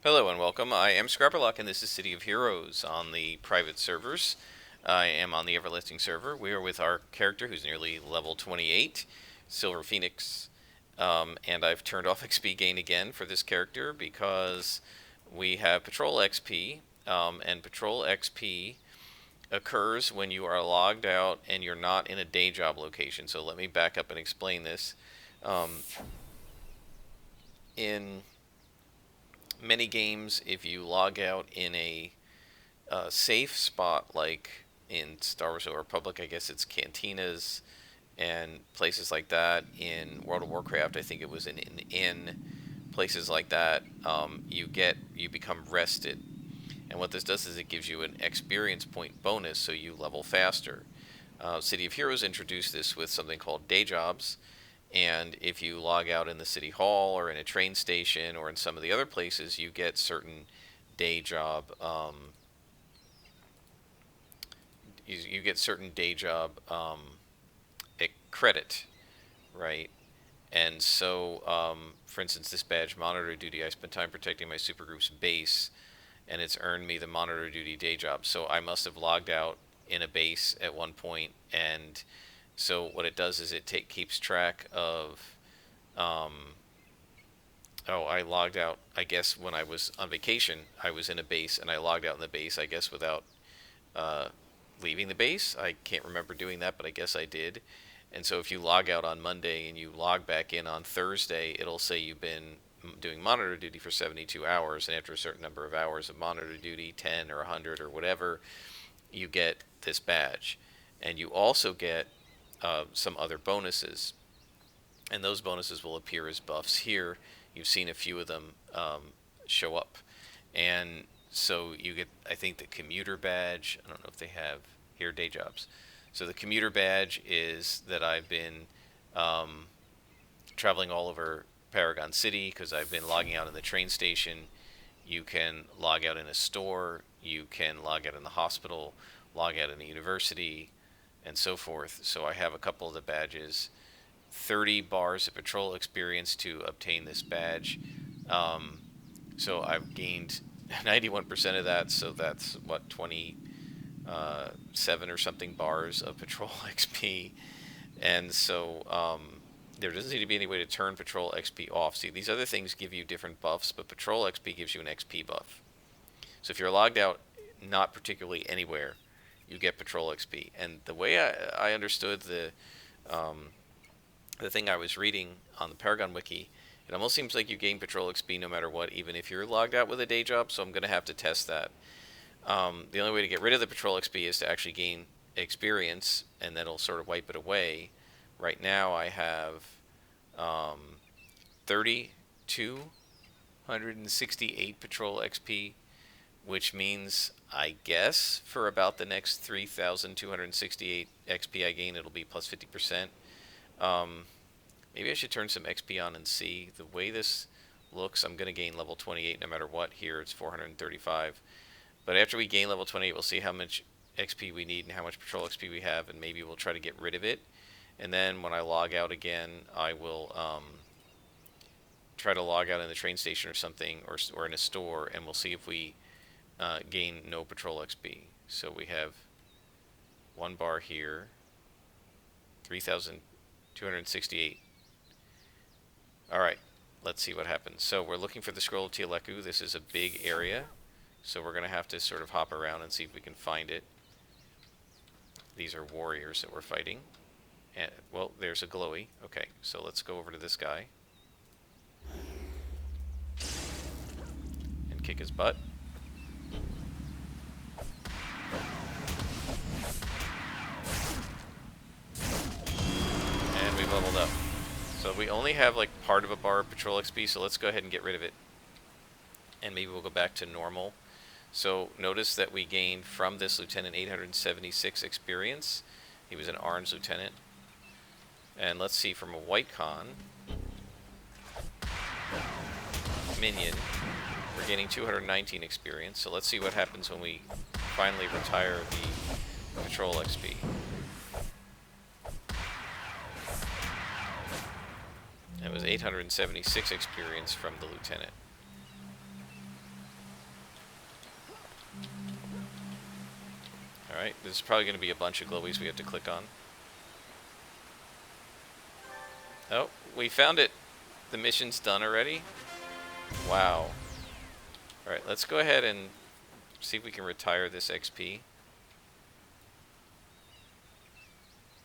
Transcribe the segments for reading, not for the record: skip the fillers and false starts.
Hello and welcome. I am Scrapperlock and this is City of Heroes on the private servers. I am on the Everlasting server. We are with our character who's nearly level 28, Silver Phoenix. And I've turned off XP gain again for this character because we have Patrol XP. And Patrol XP occurs when you are logged out and you're not in a day job location. So let me back up and explain this. Um, in many games, if you log out in a safe spot like in Star Wars: The Old Republic, I guess it's cantinas and places like that. In World of Warcraft, I think it was in places like that. You become rested, and what this does is it gives you an experience point bonus, so you level faster. City of Heroes introduced this with something called day jobs, and if you log out in the city hall or in a train station or in some of the other places, you get certain day job you get certain day job credit, right? And so, for instance, this badge, Monitor Duty, I spent time protecting my supergroup's base, and it's earned me the Monitor Duty day job. So I must have logged out in a base at one point, and so what it does is keeps track of. Oh, I logged out. I guess when I was on vacation, I was in a base, and I logged out in the base. I guess without uh, leaving the base. I can't remember doing that, but I guess I did. And so if you log out on Monday and you log back in on Thursday, it'll say you've been doing monitor duty for 72 hours, and after a certain number of hours of monitor duty, 10 or 100 or whatever, you get this badge. And you also get some other bonuses, and those bonuses will appear as buffs here. You've seen a few of them show up. And so you get, I think, the commuter badge. I don't know if they have here day jobs. So the commuter badge is that I've been um, traveling all over Paragon City because I've been logging out in the train station. You can log out in a store. You can log out in the hospital, log out in a university, and so forth. So I have a couple of the badges. 30 bars of patrol experience to obtain this badge. Um, so I've gained 91% of that, so that's what, 27 or something bars of patrol XP. And so there doesn't seem to be any way to turn patrol XP off. See, these other things give you different buffs, but patrol XP gives you an XP buff. So if you're logged out not particularly anywhere, you get patrol XP. And the way I understood the thing I was reading on the Paragon Wiki, it almost seems like you gain patrol XP no matter what, even if you're logged out with a day job, so I'm going to have to test that. The only way to get rid of the patrol XP is to actually gain experience, and that'll sort of wipe it away. Right now I have 3,268 patrol XP, which means, I guess, for about the next 3,268 XP I gain, it'll be plus 50%. Um, Maybe I should turn some XP on and see. The way this looks, I'm going to gain level 28 no matter what. Here it's 435. But after we gain level 28, we'll see how much XP we need and how much patrol XP we have, and maybe we'll try to get rid of it. And then when I log out again, I will try to log out in the train station or something, or in a store, and we'll see if we gain no patrol XP. So we have one bar here, 3,268. Alright, let's see what happens. So we're looking for the Scroll of Tieleku. This is a big area, so we're going to have to sort of hop around and see if we can find it. These are warriors that we're fighting. And, well, there's a glowy. Okay, so let's go over to this guy and kick his butt. And we've leveled up. So we only have like part of a bar of patrol XP, so let's go ahead and get rid of it. And maybe we'll go back to normal. So notice that we gained from this lieutenant 876 experience. He was an orange lieutenant. And let's see, from a white con minion, we're gaining 219 experience. So let's see what happens when we finally retire the patrol XP. It was 876 experience from the lieutenant. Alright, there's probably going to be a bunch of glowies we have to click on. Oh, we found it. The mission's done already. Wow. Alright, let's go ahead and see if we can retire this XP.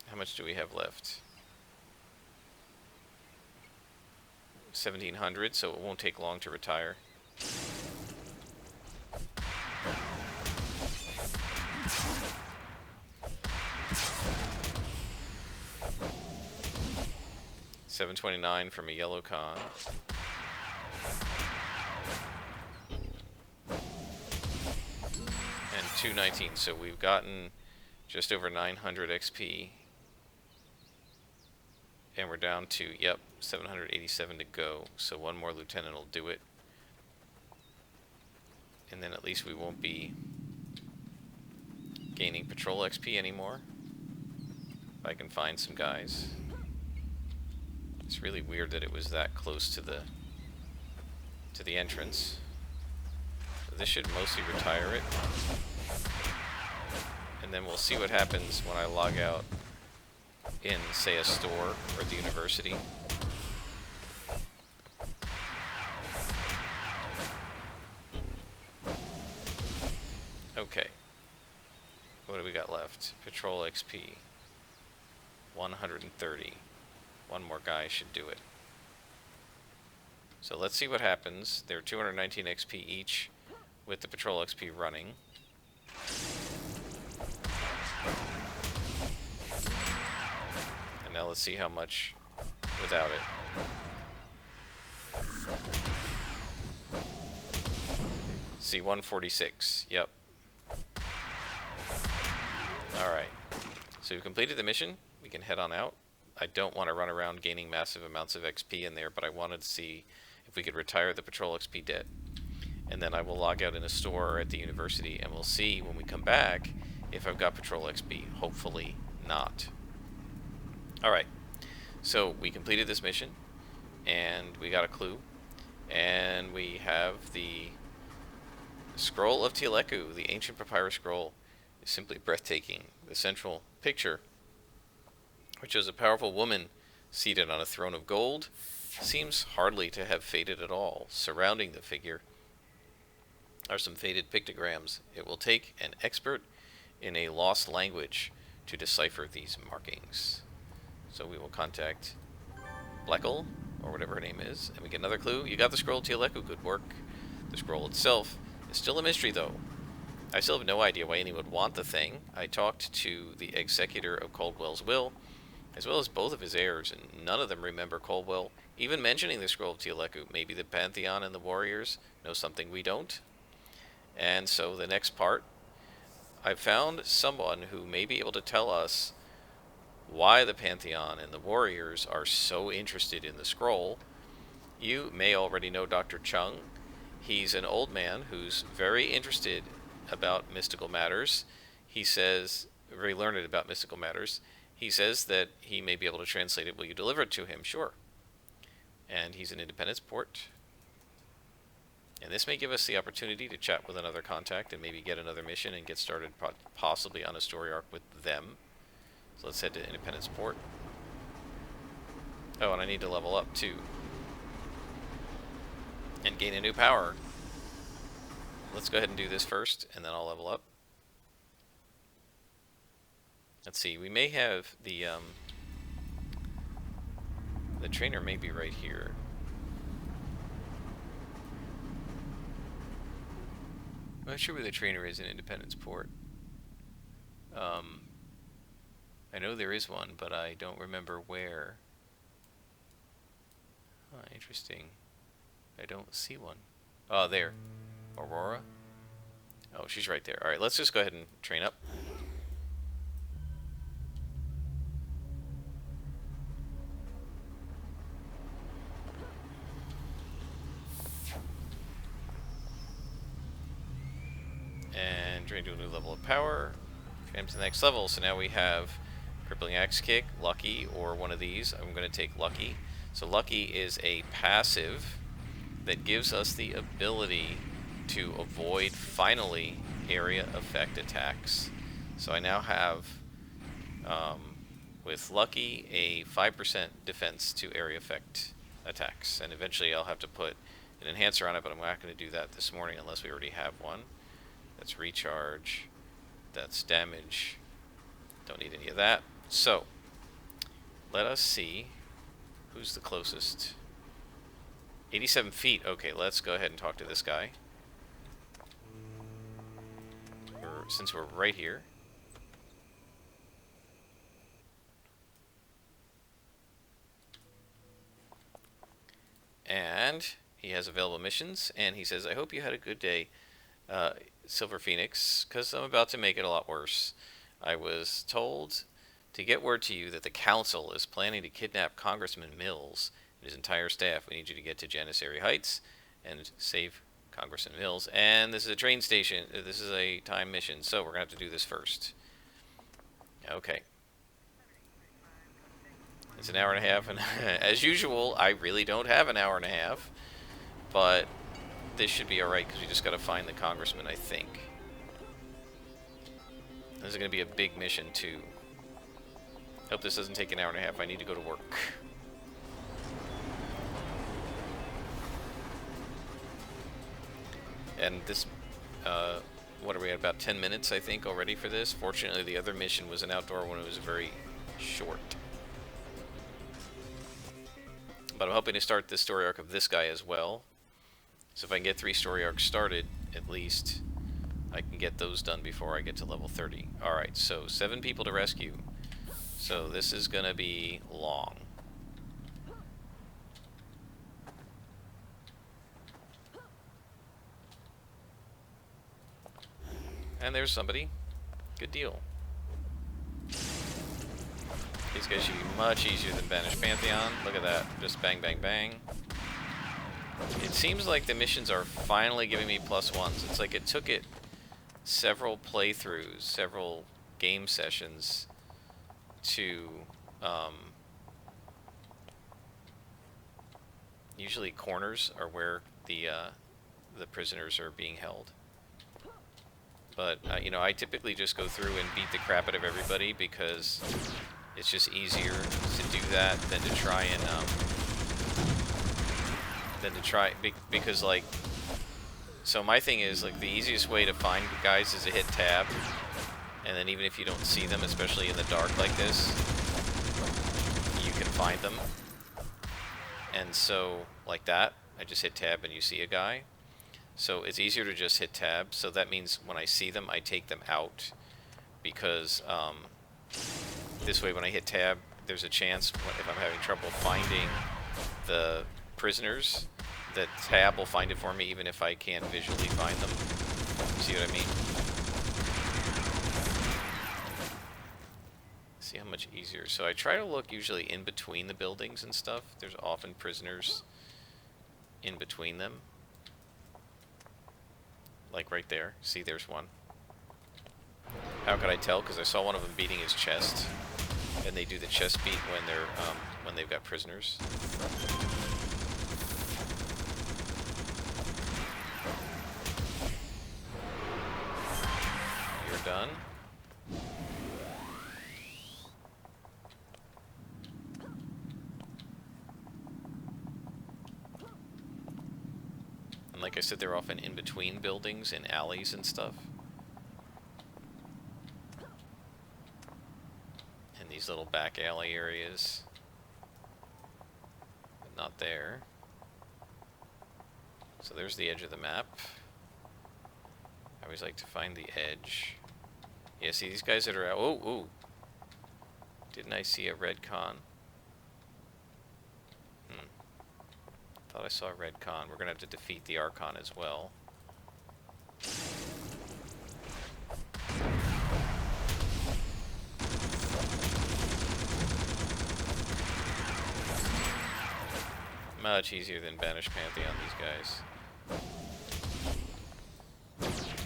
How much do we have left? 1700, so it won't take long to retire. $729 from a yellow con. And 219, so we've gotten just over 900 XP. And we're down to, yep, 787 to go. So one more lieutenant will do it. And then at least we won't be gaining patrol XP anymore. If I can find some guys. It's really weird that it was that close to the entrance. So this should mostly retire it. And then we'll see what happens when I log out in, say, a store or the university. Okay. What do we got left? Patrol XP. 130. One more guy should do it. So let's see what happens. They're 219 XP each with the patrol XP running. And now let's see how much without it. See, 146. Yep. Alright. So we've completed the mission. We can head on out. I don't want to run around gaining massive amounts of XP in there, but I wanted to see if we could retire the patrol XP debt. And then I will log out in a store or at the university, and we'll see when we come back if I've got patrol XP. Hopefully not. Alright, so we completed this mission, and we got a clue, and we have the Scroll of Tieleku, the ancient papyrus scroll. Is simply breathtaking. The central picture, which is a powerful woman seated on a throne of gold, seems hardly to have faded at all. Surrounding the figure are some faded pictograms. It will take an expert in a lost language to decipher these markings. So we will contact Blekel, or whatever her name is, and we get another clue. You got the Scroll of Tieleku, good work. The scroll itself is still a mystery, though. I still have no idea why anyone would want the thing. I talked to the executor of Caldwell's will, as well as both of his heirs, and none of them remember Caldwell even mentioning the Scroll of Tieleku. Maybe the Pantheon and the Warriors know something we don't. And so the next part, I've found someone who may be able to tell us why the Pantheon and the Warriors are so interested in the scroll. You may already know Dr. Chung. He's an old man who's very interested about mystical matters. He says, very learned about mystical matters. He says that he may be able to translate it. Will you deliver it to him? Sure. And he's in Independence Port. And this may give us the opportunity to chat with another contact and maybe get another mission and get started possibly on a story arc with them. So let's head to Independence Port. Oh, and I need to level up too. And gain a new power. Let's go ahead and do this first, and then I'll level up. Let's see, we may have the trainer may be right here. I'm not sure where the trainer is in Independence Port. I know there is one, but I don't remember where. Huh, interesting. I don't see one. Oh, there. Aurora? Oh, she's right there. Alright, let's just go ahead and train up. And train to a new level of power. Train to the next level. So now we have Crippling Axe Kick, Lucky, or one of these. I'm going to take Lucky. So Lucky is a passive that gives us the ability to avoid, finally, area effect attacks. So I now have, with Lucky, a 5% defense to area effect attacks. And eventually I'll have to put an enhancer on it, but I'm not going to do that this morning unless we already have one. That's recharge. That's damage. Don't need any of that. So, let us see who's the closest. 87 feet. Okay, let's go ahead and talk to this guy. Since we're right here. And he has available missions, and he says, I hope you had a good day, Silver Phoenix, because I'm about to make it a lot worse. I was told to get word to you that the Council is planning to kidnap Congressman Mills and his entire staff. We need you to get to Janissary Heights and save Congressman Mills. And this is a train station. This is a time mission, so we're going to have to do this first. Okay. It's an hour and a half, and as usual, I really don't have an hour and a half. But this should be alright, because we just got to find the congressman, I think. This is going to be a big mission, too. Hope this doesn't take an hour and a half. I need to go to work. And this, what are we at, about 10 minutes, I think, already for this? Fortunately, the other mission was an outdoor one. It was very short. But I'm hoping to start this story arc of this guy as well. So if I can get 3 story arcs started, at least, I can get those done before I get to level 30. Alright, so 7 people to rescue. So this is going to be long. And there's somebody. Good deal. These guys should be much easier than Banished Pantheon. Look at that. Just bang, bang, bang. It seems like the missions are finally giving me +1s. It's like it took it several playthroughs, several game sessions to, usually corners are where the prisoners are being held. But, you know, I typically just go through and beat the crap out of everybody because it's just easier to do that than to try and, because, like, so my thing is, like, the easiest way to find guys is to hit tab, and then even if you don't see them, especially in the dark like this, you can find them. And so, like that, I just hit tab and you see a guy. So it's easier to just hit tab, so that means when I see them, I take them out, because, this way when I hit tab, there's a chance, if I'm having trouble finding the prisoners, that tab will find it for me even if I can't visually find them. See what I mean? See how much easier. So I try to look usually in between the buildings and stuff. There's often prisoners in between them. Like right there. See, there's one. How could I tell? Because I saw one of them beating his chest. And they do the chest beat when they're when they've got prisoners. You're done. And like I said, they're often in between buildings, in alleys and stuff. In these little back alley areas. But not there. So there's the edge of the map. I always like to find the edge. Yeah, see these guys that are out. Oh, ooh. Didn't I see a red con? Thought I saw a red con. We're gonna have to defeat the Archon as well. Much easier than Banished Pantheon, these guys.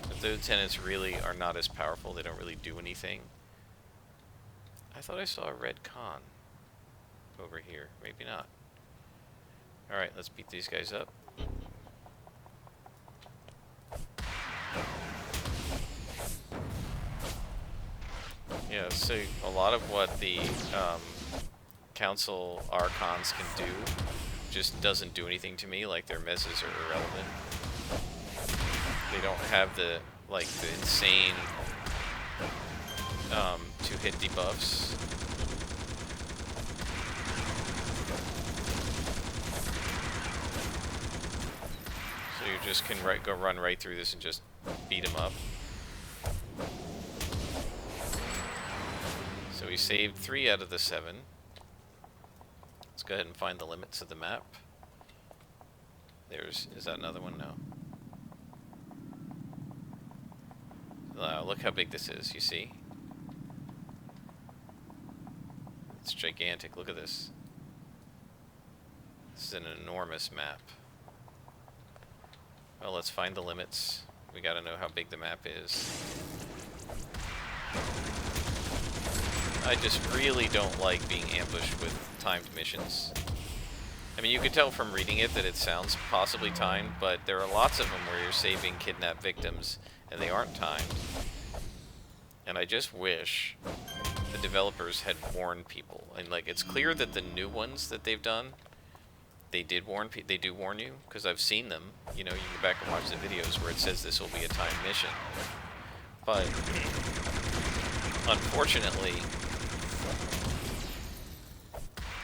But the lieutenants really are not as powerful. They don't really do anything. I thought I saw a red con over here. Maybe not. Alright, let's beat these guys up. Yeah, so a lot of what the Council Archons can do just doesn't do anything to me, like their messes are irrelevant. They don't have the, like, the insane two-hit debuffs. So you just can go run right through this and just beat them up. So we saved 3 out of the 7. Let's go ahead and find the limits of the map. Is that another one? No. Look how big this is, you see? It's gigantic, look at this. This is an enormous map. Well, let's find the limits. We gotta know how big the map is. I just really don't like being ambushed with timed missions. I mean, you could tell from reading it that it sounds possibly timed, but there are lots of them where you're saving kidnapped victims and they aren't timed. And I just wish the developers had warned people. And like, it's clear that the new ones that they've done, they do warn you, because I've seen them. You know, you can go back and watch the videos where it says this will be a timed mission. But unfortunately,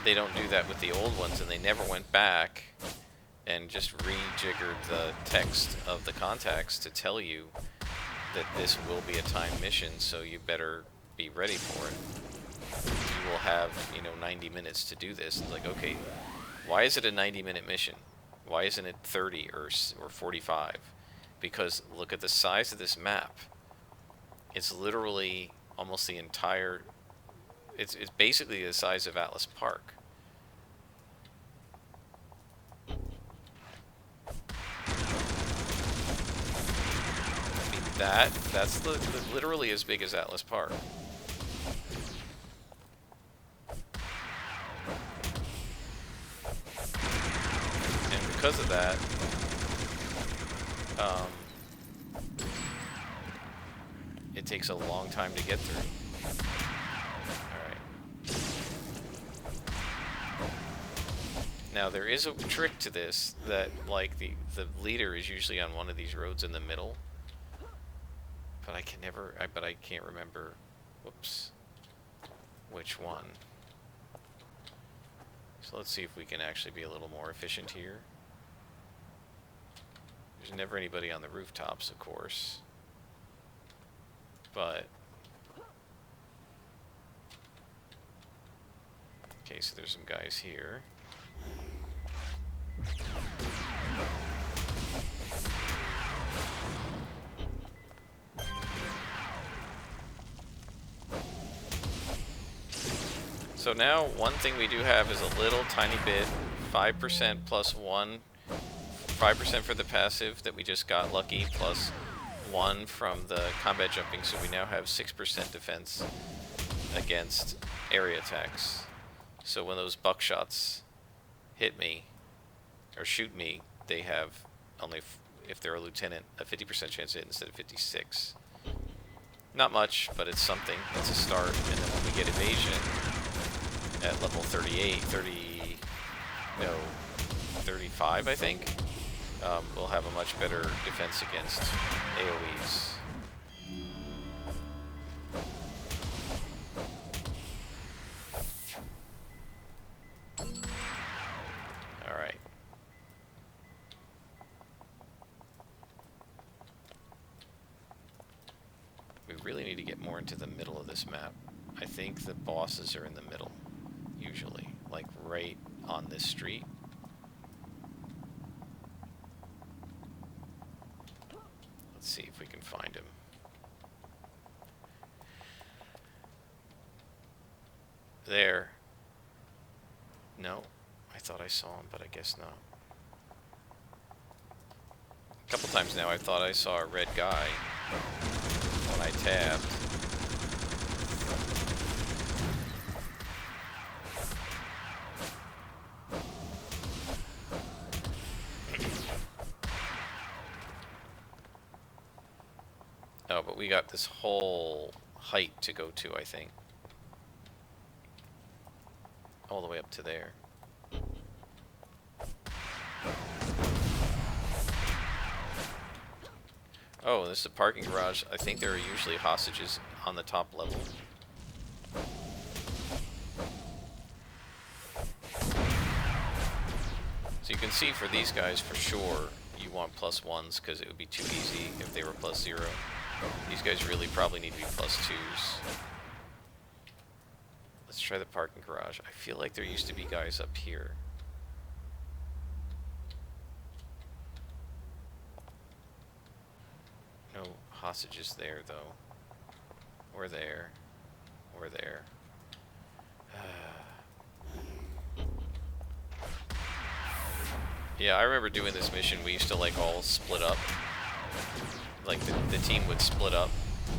they don't do that with the old ones, and they never went back and just rejiggered the text of the contacts to tell you that this will be a timed mission, so you better be ready for it. You will have, 90 minutes to do this. It's like, okay, why is it a 90-minute mission? Why isn't it 30 or 45? Because look at the size of this map. It's literally almost the entire... It's basically the size of Atlas Park. I mean, that's literally as big as Atlas Park. And because of that, it takes a long time to get through. Now there is a trick to this, that like the leader is usually on one of these roads in the middle, but I can't remember, whoops, which one. So let's see if we can actually be a little more efficient here. There's never anybody on the rooftops, of course, but okay, so there's some guys here. So now one thing we do have is a little tiny bit, 5% plus 1, 5% for the passive that we just got lucky, plus 1 from the combat jumping, so we now have 6% defense against area attacks. So when those buckshots hit me, or shoot me, they have only, if they're a lieutenant, a 50% chance to hit instead of 56. Not much, but it's something. It's a start. And then when we get evasion at level 35, I think, we'll have a much better defense against AoEs. Alright. We really need to get more into the middle of this map. I think the bosses are in the middle, usually, like right on this street. Let's see if we can find him. There. No, I thought I saw him, but I guess not. A couple times now I thought I saw a red guy when I tabbed. Oh, but we got this whole height to go to, I think. All the way up to there. Oh, this is a parking garage. I think there are usually hostages on the top level. So you can see for these guys, for sure, you want +1s because it would be too easy if they were +0. These guys really probably need to be +2s. Let's try the parking garage. I feel like there used to be guys up here. No hostages there, though. Or there. Or there. Yeah, I remember doing this mission. We used to, like, all split up. Like, the team would split up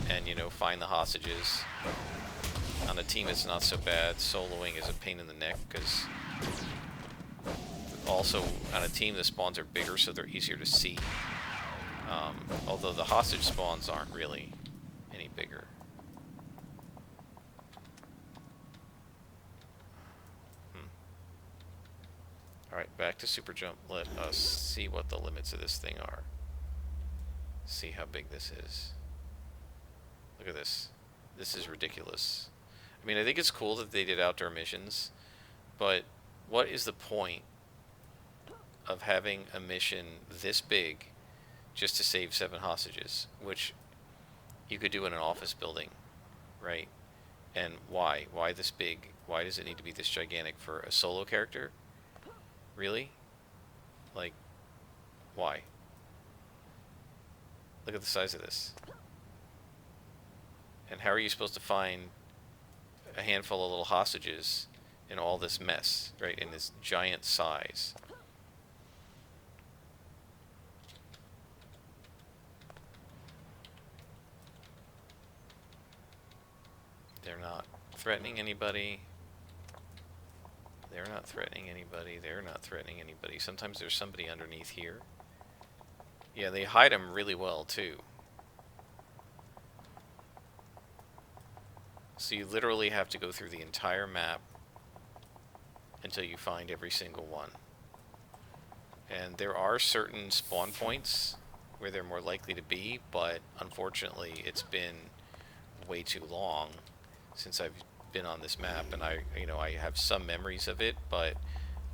and, you know, find the hostages. On a team, it's not so bad. Soloing is a pain in the neck, because also, on a team, the spawns are bigger, so they're easier to see. Although the hostage spawns aren't really any bigger. Alright, back to Super Jump. Let us see what the limits of this thing are. See how big this is. Look at this. This is ridiculous. I mean, I think it's cool that they did outdoor missions, but what is the point of having a mission this big just to save 7 hostages, which you could do in an office building, right? And why? Why this big? Why does it need to be this gigantic for a solo character? Really? Like, why? Look at the size of this. And how are you supposed to find a handful of little hostages in all this mess, right? In this giant size. They're not threatening anybody. They're not threatening anybody. They're not threatening anybody. Sometimes there's somebody underneath here. Yeah, they hide them really well, too. So you literally have to go through the entire map until you find every single one. And there are certain spawn points where they're more likely to be, but unfortunately it's been way too long since I've been on this map, and I have some memories of it, but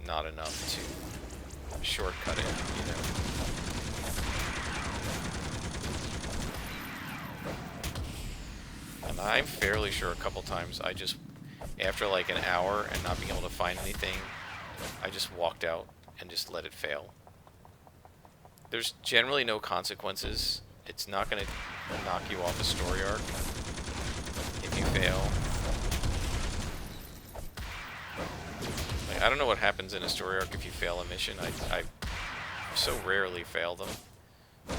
not enough to shortcut it, you know. And I'm fairly sure a couple times I just, after like an hour and not being able to find anything, I just walked out and just let it fail. There's generally no consequences. It's not going to knock you off a story arc if you fail. Like, I don't know what happens in a story arc if you fail a mission. I so rarely fail them.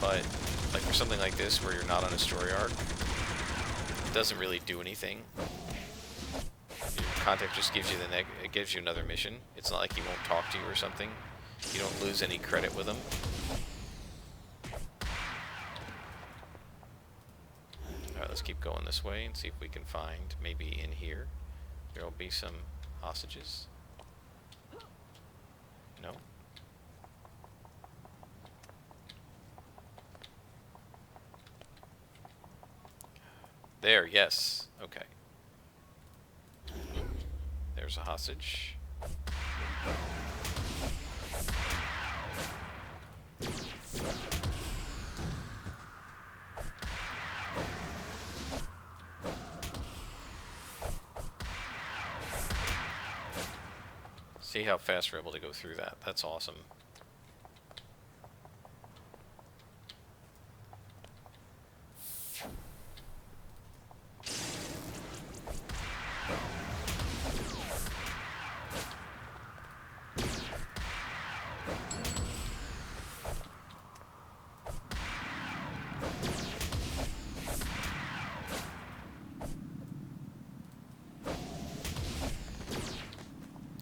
But like for something like this where you're not on a story arc, it doesn't really do anything. Your contact just gives you it gives you another mission. It's not like he won't talk to you or something. You don't lose any credit with him. Alright, let's keep going this way and see if we can find, maybe in here, there will be some hostages. No? There, yes. Okay. There's a hostage. See how fast we're able to go through that. That's awesome.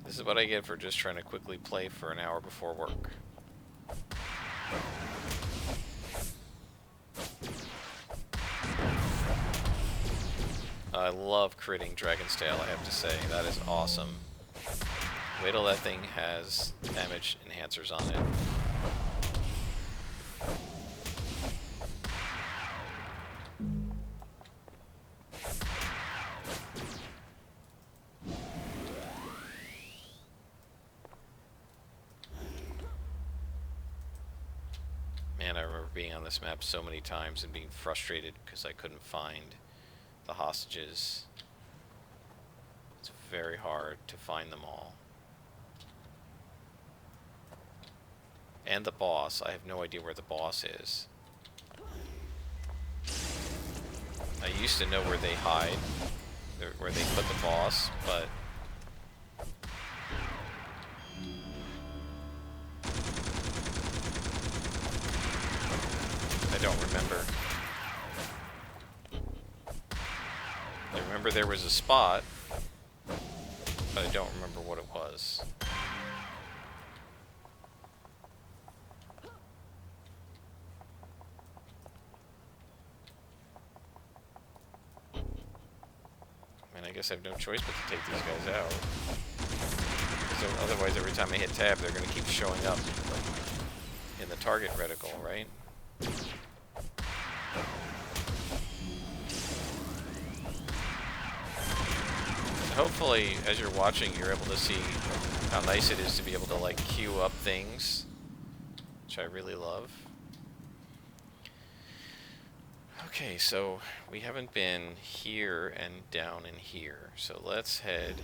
This is what I get for just trying to quickly play for an hour before work. I love critting Dragon's Tail, I have to say. That is awesome. Wait till that thing has damage enhancers on it. Man, I remember being on this map so many times and being frustrated because I couldn't find the hostages. It's very hard to find them all. And the boss. I have no idea where the boss is. I used to know where they hide, where they put the boss, but I don't remember. I remember there was a spot, but I don't remember what it was. And I guess I have no choice but to take these guys out. So otherwise, every time I hit tab, they're going to keep showing up in the target reticle, right? Hopefully, as you're watching, you're able to see how nice it is to be able to, like, queue up things, which I really love. Okay, so we haven't been here and down in here, so let's head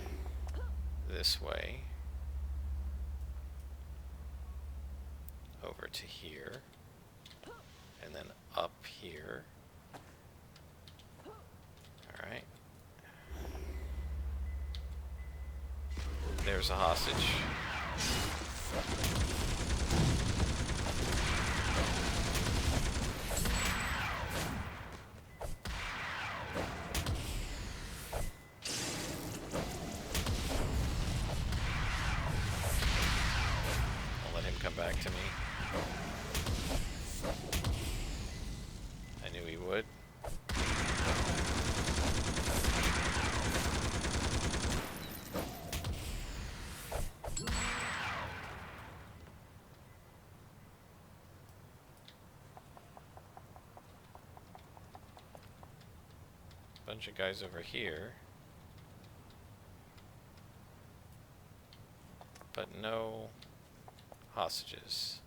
this way over to here and then up here. Alright. There's a hostage. I'll let him come back to me. I knew he would. Bunch of guys over here, but no hostages.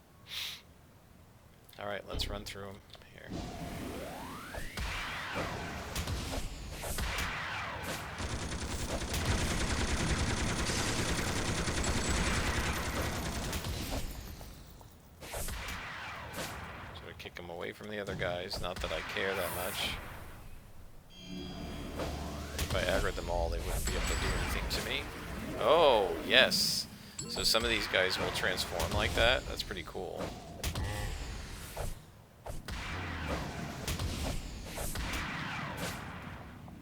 Alright, let's run through them here. Sort of kick them away from the other guys, not that I care that much. If I aggroed them all, they wouldn't be able to do anything to me. Oh, yes. So some of these guys will transform like that. That's pretty cool.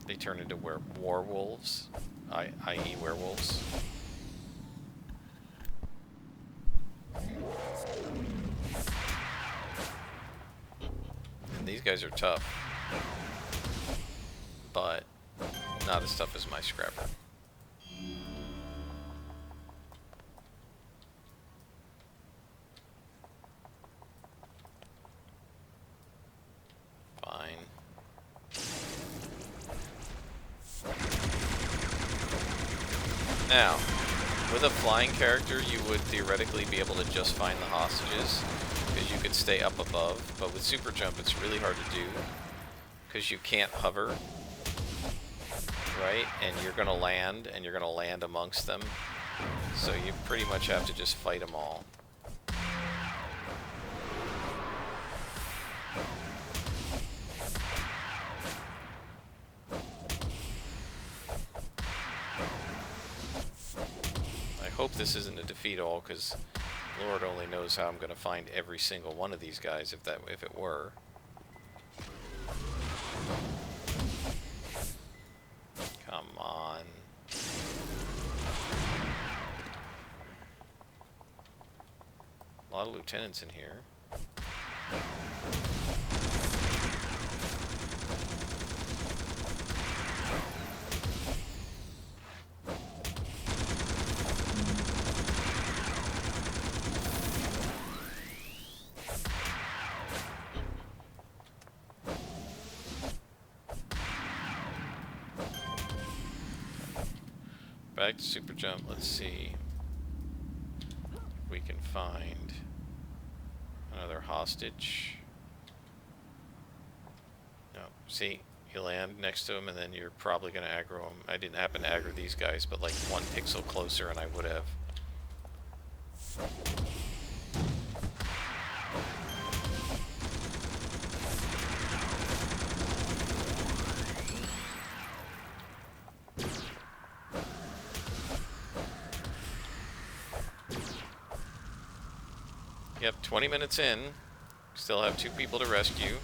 They turn into werewolves, i.e. werewolves. And these guys are tough, but not as tough as my scrapper. Fine. Now, with a flying character, you would theoretically be able to just find the hostages, because you could stay up above, but with super jump it's really hard to do, because you can't hover. Right? And you're going to land amongst them. So you pretty much have to just fight them all. I hope this isn't a defeat all, because Lord only knows how I'm going to find every single one of these guys if it were. Come on. A lot of lieutenants in here. back to super jump. Let's see if we can find another hostage. No, see, you land next to him and then you're probably going to aggro him. I didn't happen to aggro these guys, but like 1 pixel closer and I would have. Yep, 20 minutes in. Still have 2 people to rescue.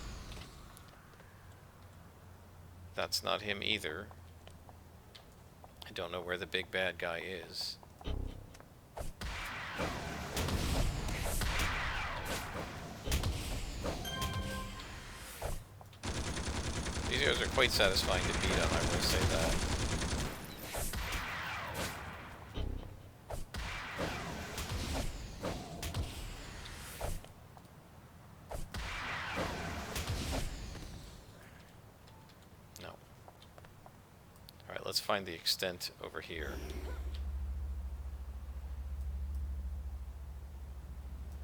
That's not him either. I don't know where the big bad guy is. These guys are quite satisfying to beat on, I will say that. Let's find the extent over here.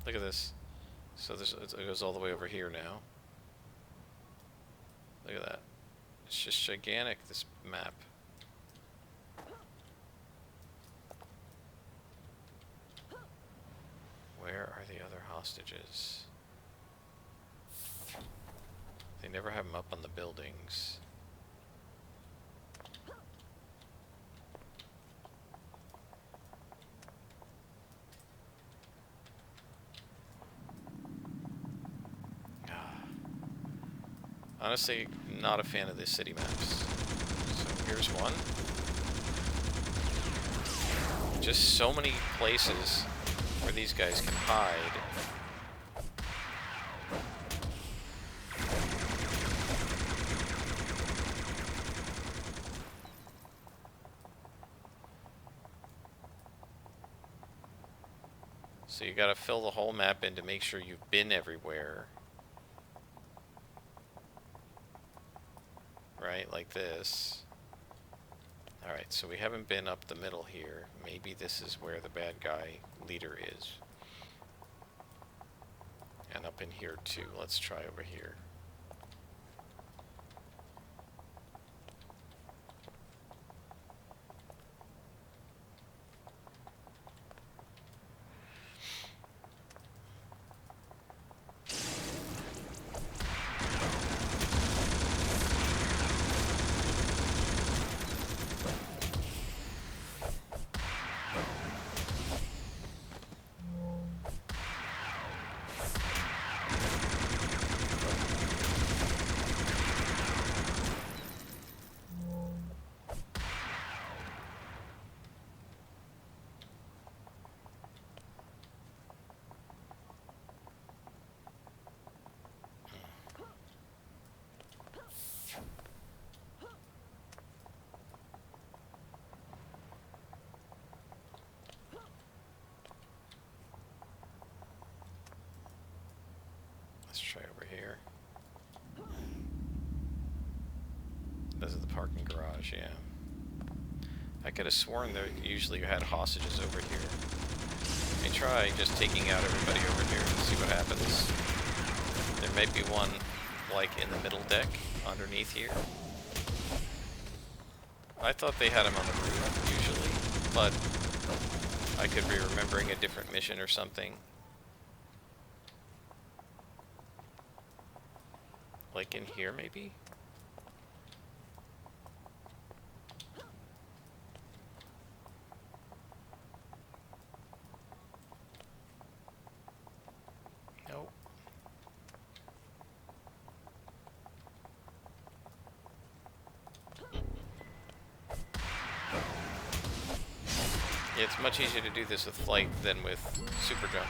Look at this. So it goes all the way over here now. Look at that. It's just gigantic, this map. Where are the other hostages? They never have them up on the buildings. Honestly, not a fan of the city maps. So here's one. Just so many places where these guys can hide. So you gotta fill the whole map in to make sure you've been everywhere. Right, like this. Alright, so we haven't been up the middle here. Maybe this is where the bad guy leader is. And up in here too. Let's try over here. Let's try over here. This is the parking garage, yeah. I could have sworn that usually you had hostages over here. Let me try just taking out everybody over here and see what happens. There may be one, like, in the middle deck, underneath here. I thought they had him on the roof, usually, but I could be remembering a different mission or something. Like in here, maybe? Nope. Yeah, it's much easier to do this with flight than with super jump.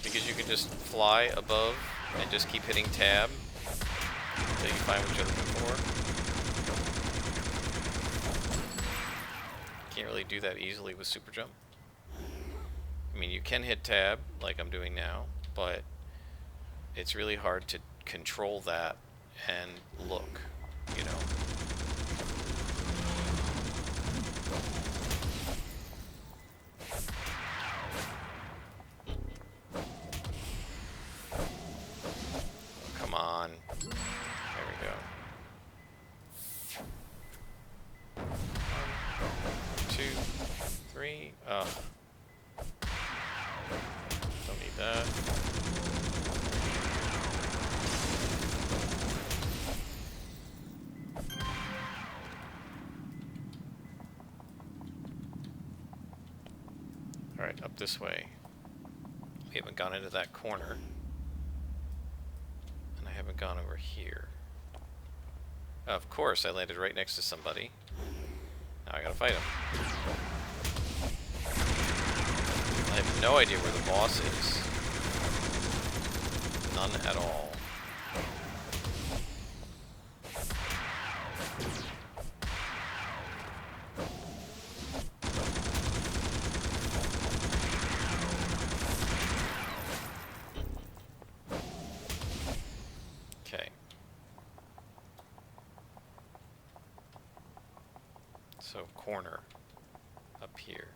Because you can just fly above and just keep hitting tab until you find what you're looking for. Can't really do that easily with super jump. I mean, you can hit tab like I'm doing now, but it's really hard to control that and look, you know. on. There we go. 1, 2, 3. Ugh. Don't need that. Alright, up this way. We haven't gone into that corner. And I haven't gone over here. Of course, I landed right next to somebody. Now I gotta fight him. I have no idea where the boss is. None at all. Okay. So, corner. Up here.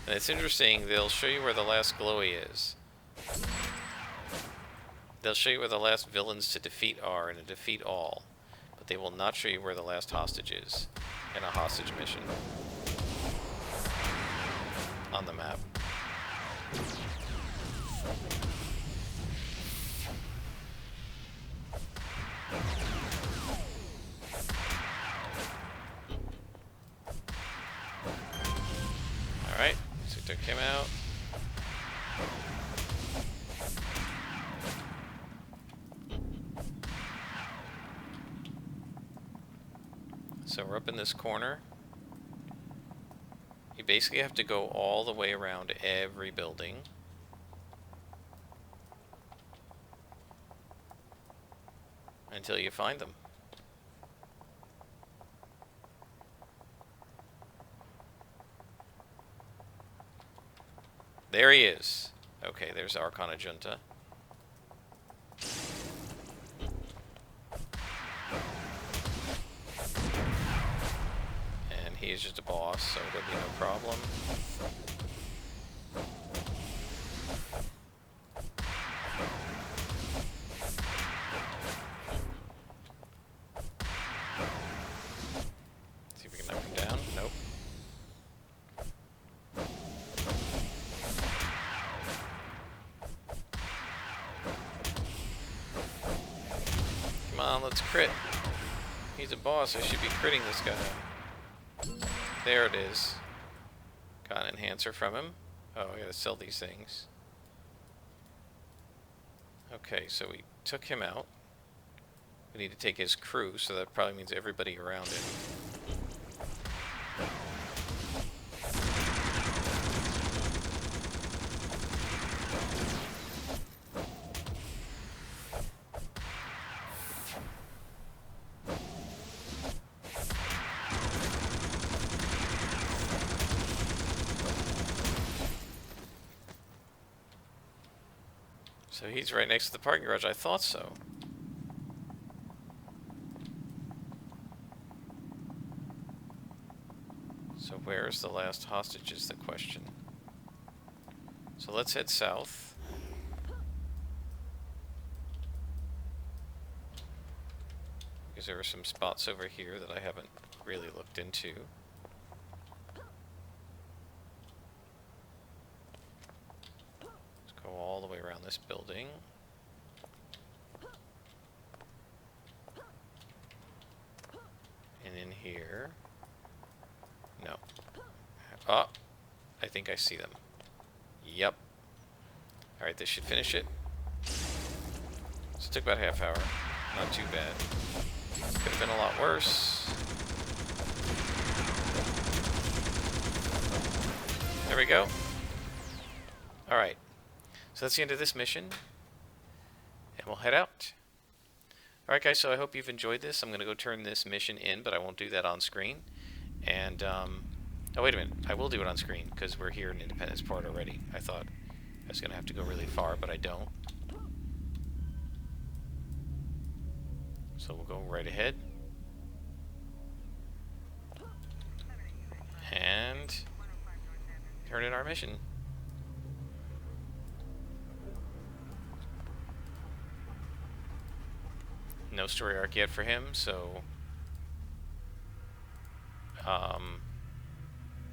And it's interesting, they'll show you where the last glowy is. They'll show you where the last villains to defeat are in a defeat all, but they will not show you where the last hostage is in a hostage mission on the map. Alright, so took him out. So we're up in this corner. You basically have to go all the way around every building. Until you find them. There he is. Okay, there's Arcana Junta. And he's just a boss, so there'll be no problem. See if we can knock him down. Nope. Come on, let's crit. He's a boss, I should be critting this guy. There it is. Got an enhancer from him. Oh, I gotta sell these things. Okay, so we took him out. We need to take his crew, so that probably means everybody around him. So he's right next to the parking garage. I thought so. So where's the last hostage is the question. So let's head south. Because there are some spots over here that I haven't really looked into. Let's go all the way around this building. And in here. No. Oh, I think I see them. Yep. Alright, this should finish it. So it took about a half hour. Not too bad. Could have been a lot worse. There we go. Alright. So that's the end of this mission. And we'll head out. Alright guys, so I hope you've enjoyed this. I'm going to go turn this mission in, but I won't do that on screen. And Oh, wait a minute. I will do it on screen, because we're here in Independence Part already. I thought I was going to have to go really far, but I don't. So we'll go right ahead. And turn in our mission. No story arc yet for him, so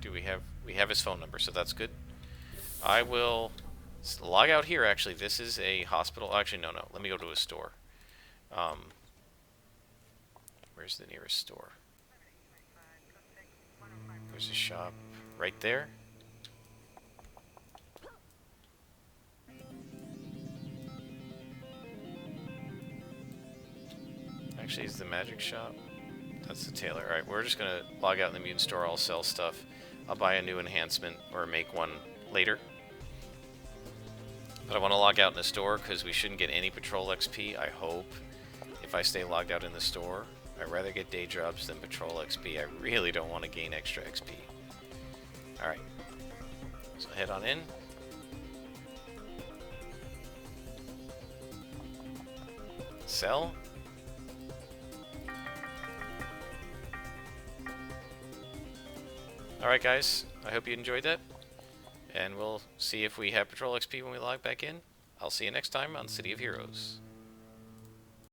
do we have his phone number, so that's good. I will log out here. Actually, this is a hospital. Actually, no. Let me go to a store. Where's the nearest store? There's a shop right there. Actually, is the magic shop? That's the tailor. Alright, we're just gonna log out in the mutant store. I'll sell stuff. I'll buy a new enhancement or make one later. But I want to log out in the store because we shouldn't get any patrol XP, I hope, if I stay logged out in the store. I'd rather get day jobs than patrol XP. I really don't want to gain extra XP. Alright. So head on in. Sell. Alright guys, I hope you enjoyed that. And we'll see if we have patrol XP when we log back in. I'll see you next time on City of Heroes.